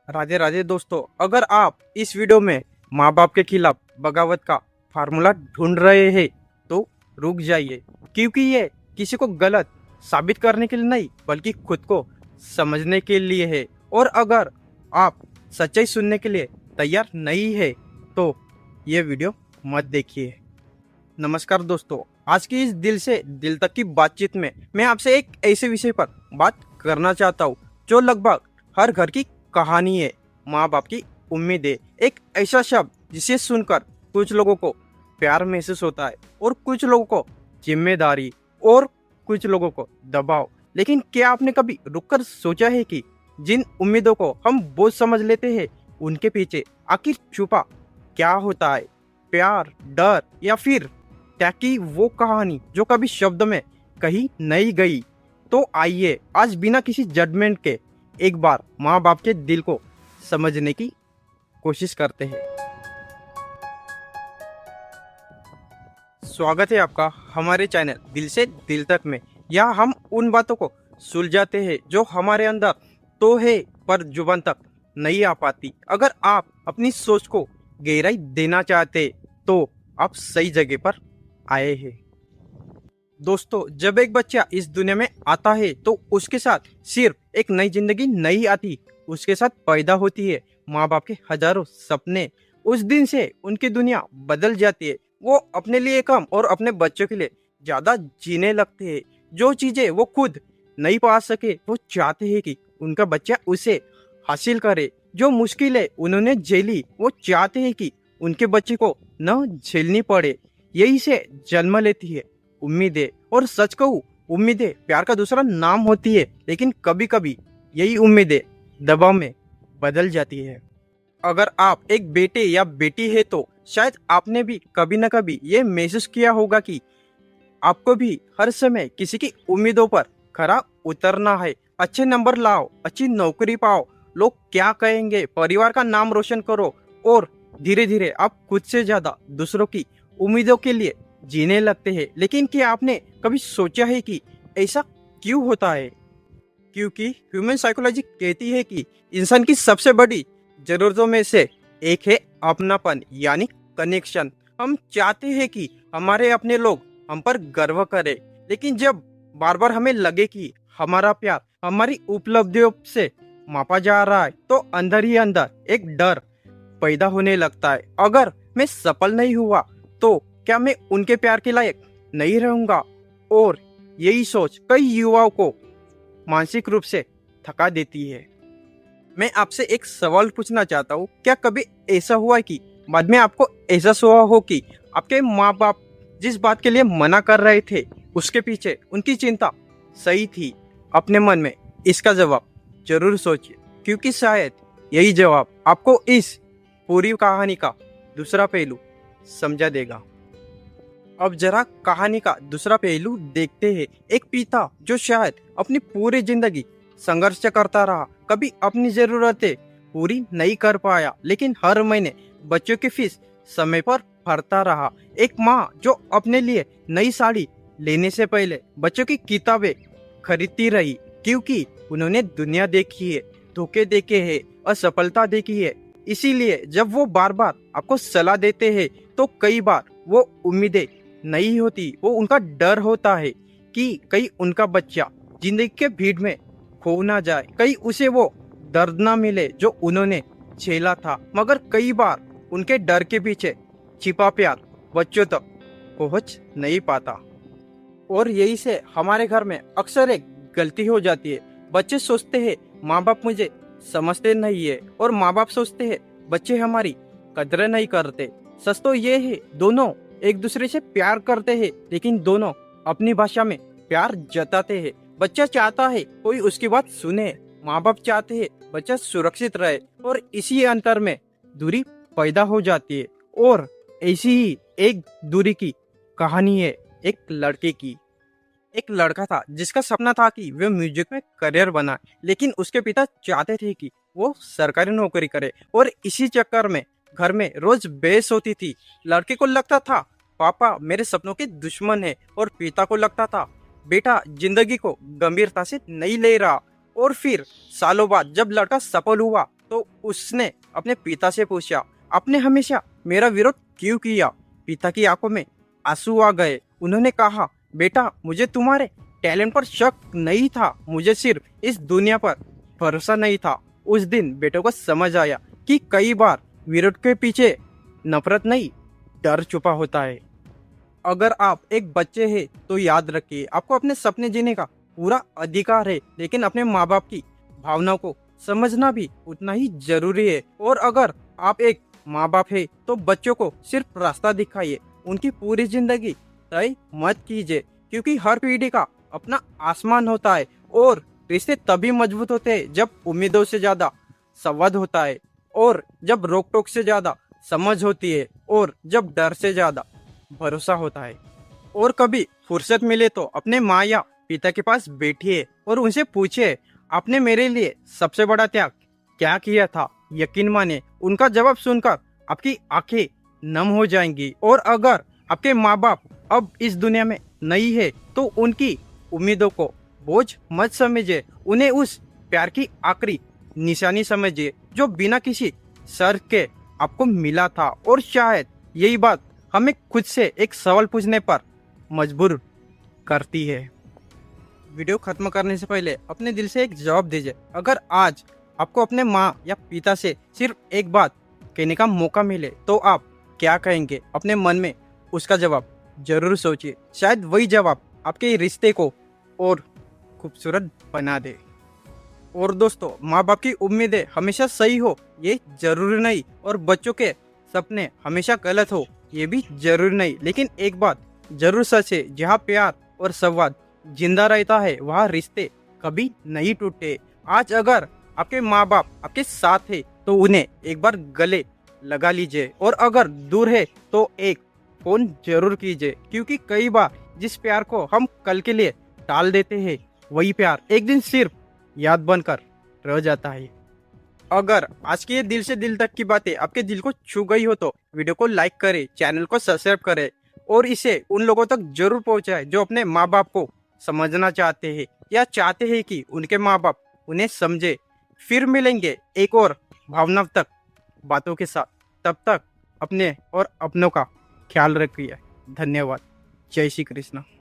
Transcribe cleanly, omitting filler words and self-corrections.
राधे राधे दोस्तों, अगर आप इस वीडियो में माँ बाप के खिलाफ बगावत का फार्मूला ढूंढ रहे हैं तो रुक जाइए, क्योंकि ये किसी को गलत साबित करने के लिए नहीं बल्कि खुद को समझने के लिए है। और अगर आप सच्चाई सुनने के लिए तैयार नहीं है तो ये वीडियो मत देखिए। नमस्कार दोस्तों, आज की इस दिल से दिल तक की बातचीत में मैं आपसे एक ऐसे विषय पर बात करना चाहता हूँ जो लगभग हर घर की कहानी है। माँ बाप की उम्मीदें, एक ऐसा शब्द जिसे सुनकर कुछ लोगों को प्यार महसूस होता है और कुछ लोगों को जिम्मेदारी और कुछ लोगों को दबाव। लेकिन क्या आपने कभी रुककर सोचा है कि जिन उम्मीदों को हम बोझ समझ लेते हैं उनके पीछे आखिर छुपा क्या होता है? प्यार, डर या फिर क्या की वो कहानी जो कभी शब्द में कही नहीं गई? तो आइए आज बिना किसी जजमेंट के एक बार माँ बाप के दिल को समझने की कोशिश करते हैं। स्वागत है आपका हमारे चैनल दिल से दिल तक में। यहाँ हम उन बातों को सुलझाते हैं जो हमारे अंदर तो है पर जुबान तक नहीं आ पाती। अगर आप अपनी सोच को गहराई देना चाहते तो आप सही जगह पर आए हैं। दोस्तों, जब एक बच्चा इस दुनिया में आता है तो उसके साथ सिर्फ एक नई जिंदगी नहीं आती, उसके साथ पैदा होती है माँ बाप के हजारों सपने। उस दिन से उनकी दुनिया बदल जाती है। वो अपने लिए कम और अपने बच्चों के लिए ज्यादा जीने लगते हैं। जो चीजें वो खुद नहीं पा सके वो चाहते हैं कि उनका बच्चा उसे हासिल करे। जो मुश्किलें उन्होंने झेली वो चाहते हैं कि उनके बच्चे को न झेलनी पड़े। यही से जन्म लेती है उम्मीदें। और सच कहूं, उम्मीदें प्यार का दूसरा नाम होती है, लेकिन कभी कभी यही उम्मीदें दबाव में बदल जाती है। अगर आप एक बेटे या बेटी है तो शायद आपने भी कभी न कभी ये महसूस किया होगा कि आपको भी हर समय किसी की उम्मीदों पर खरा उतरना है। अच्छे नंबर लाओ, अच्छी नौकरी पाओ, लोग क्या कहेंगे, परिवार का नाम रोशन करो। और धीरे धीरे आप खुद से ज्यादा दूसरों की उम्मीदों के लिए जीने लगते हैं। लेकिन क्या आपने कभी सोचा है कि ऐसा क्यों होता है? क्योंकि ह्यूमन साइकोलॉजी कहती है कि इंसान की सबसे बड़ी जरूरतों में से एक है अपनापन, यानी कनेक्शन। हम चाहते हैं कि हमारे अपने लोग हम पर गर्व करें, लेकिन जब बार बार हमें लगे कि हमारा प्यार हमारी उपलब्धियों से मापा जा रहा है तो अंदर ही अंदर एक डर पैदा होने लगता है। अगर मैं सफल नहीं हुआ तो क्या मैं उनके प्यार के लायक नहीं रहूंगा? और यही सोच कई युवाओं को मानसिक रूप से थका देती है। मैं आपसे एक सवाल पूछना चाहता हूँ, क्या कभी ऐसा हुआ कि बाद में आपको एहसास हुआ हो कि आपके माँ बाप जिस बात के लिए मना कर रहे थे उसके पीछे उनकी चिंता सही थी? अपने मन में इसका जवाब जरूर सोचिए, क्योंकि शायद यही जवाब आपको इस पूरी कहानी का दूसरा पहलू समझा देगा। अब जरा कहानी का दूसरा पहलू देखते हैं। एक पिता जो शायद अपनी पूरी जिंदगी संघर्ष करता रहा, कभी अपनी जरूरतें पूरी नहीं कर पाया, लेकिन हर महीने बच्चों की फीस समय पर भरता रहा। एक माँ जो अपने लिए नई साड़ी लेने से पहले बच्चों की किताबें खरीदती रही, क्योंकि उन्होंने दुनिया देखी है, धोखे देखे हैं, असफलता देखी है। इसीलिए जब वो बार बार आपको सलाह देते हैं तो कई बार वो उम्मीदें नहीं होती, वो उनका डर होता है कि कहीं उनका बच्चा जिंदगी के भीड़ में खो ना जाए, कहीं उसे वो दर्द ना मिले जो उन्होंने झेला था। मगर कई बार उनके डर के पीछे छिपा प्यार बच्चों तक पहुंच नहीं पाता। और यही से हमारे घर में अक्सर एक गलती हो जाती है। बच्चे सोचते हैं माँ बाप मुझे समझते नहीं है, और माँ बाप सोचते हैं बच्चे हमारी कदर नहीं करते। सच तो ये है, दोनों एक दूसरे से प्यार करते हैं, लेकिन दोनों अपनी भाषा में प्यार जताते हैं। बच्चा चाहता है कोई उसकी बात सुने, माँ बाप चाहते हैं बच्चा सुरक्षित रहे, और इसी अंतर में दूरी पैदा हो जाती है। और ऐसी ही एक दूरी की कहानी है एक लड़के की। एक लड़का था जिसका सपना था कि वह म्यूजिक में करियर बनाए, लेकिन उसके पिता चाहते थे कि वो सरकारी नौकरी करे, और इसी चक्कर में घर में रोज बहस होती थी। लड़के को लगता था पापा मेरे सपनों के दुश्मन है, और पिता को लगता था बेटा जिंदगी को गंभीरता से नहीं ले रहा। और फिर सालों बाद जब लड़का सफल हुआ तो उसने अपने पिता से पूछा, आपने हमेशा मेरा विरोध क्यों किया? पिता की आंखों में आंसू आ गए। उन्होंने कहा, बेटा, मुझे तुम्हारे टैलेंट पर शक नहीं था, मुझे सिर्फ इस दुनिया पर भरोसा नहीं था। उस दिन बेटे को समझ आया कि कई बार विरोध के पीछे नफरत नहीं, डर छुपा होता है। अगर आप एक बच्चे हैं तो याद रखिए, आपको अपने सपने जीने का पूरा अधिकार है, लेकिन अपने माँ बाप की भावनाओं को समझना भी उतना ही जरूरी है। और अगर आप एक माँ बाप है तो बच्चों को सिर्फ रास्ता दिखाइए, उनकी पूरी जिंदगी तय मत कीजिए, क्योंकि हर पीढ़ी का अपना आसमान होता है। और रिश्ते तभी मजबूत होते हैं जब उम्मीदों से ज्यादा संवाद होता है, और जब रोक टोक से ज्यादा समझ होती है, और जब डर से ज्यादा भरोसा होता है। और कभी फुर्सत मिले तो अपने माँ या पिता के पास बैठिए और उनसे पूछिए, आपने मेरे लिए सबसे बड़ा त्याग क्या किया था? यकीन माने, उनका जवाब सुनकर आपकी आंखें नम हो जाएंगी। और अगर आपके माँ बाप अब इस दुनिया में नहीं है तो उनकी उम्मीदों को बोझ मत समझिए, उन्हें उस प्यार की आखिरी निशानी समझिए जो बिना किसी शर्त के आपको मिला था। और शायद यही बात हमें खुद से एक सवाल पूछने पर मजबूर करती है। वीडियो खत्म करने से पहले अपने दिल से एक जवाब दीजिए, अगर आज आपको अपने माँ या पिता से सिर्फ एक बात कहने का मौका मिले तो आप क्या कहेंगे? अपने मन में उसका जवाब जरूर सोचिए, शायद वही जवाब आपके रिश्ते को और खूबसूरत बना दे। और दोस्तों, माँ बाप की उम्मीदें हमेशा सही हो ये जरूरी नहीं, और बच्चों के सपने हमेशा गलत हो ये भी जरूरी नहीं, लेकिन एक बात जरूर सच है, जहाँ प्यार और संवाद जिंदा रहता है वहाँ रिश्ते कभी नहीं टूटते। आज अगर आपके माँ बाप आपके साथ है तो उन्हें एक बार गले लगा लीजिए, और अगर दूर है तो एक फोन जरूर कीजिए, क्योंकि कई बार जिस प्यार को हम कल के लिए टाल देते हैं वही प्यार एक दिन सिर्फ याद बनकर रह जाता है। अगर आज की ये दिल से दिल तक की बातें आपके दिल को छू गई हो तो वीडियो को लाइक करें, चैनल को सब्सक्राइब करें, और इसे उन लोगों तक जरूर पहुंचाएं जो अपने माँ बाप को समझना चाहते हैं या चाहते हैं कि उनके माँ बाप उन्हें समझे। फिर मिलेंगे एक और भावनात्मक बातों के साथ, तब तक अपने और अपनों का ख्याल रखिए। धन्यवाद। जय श्री कृष्ण।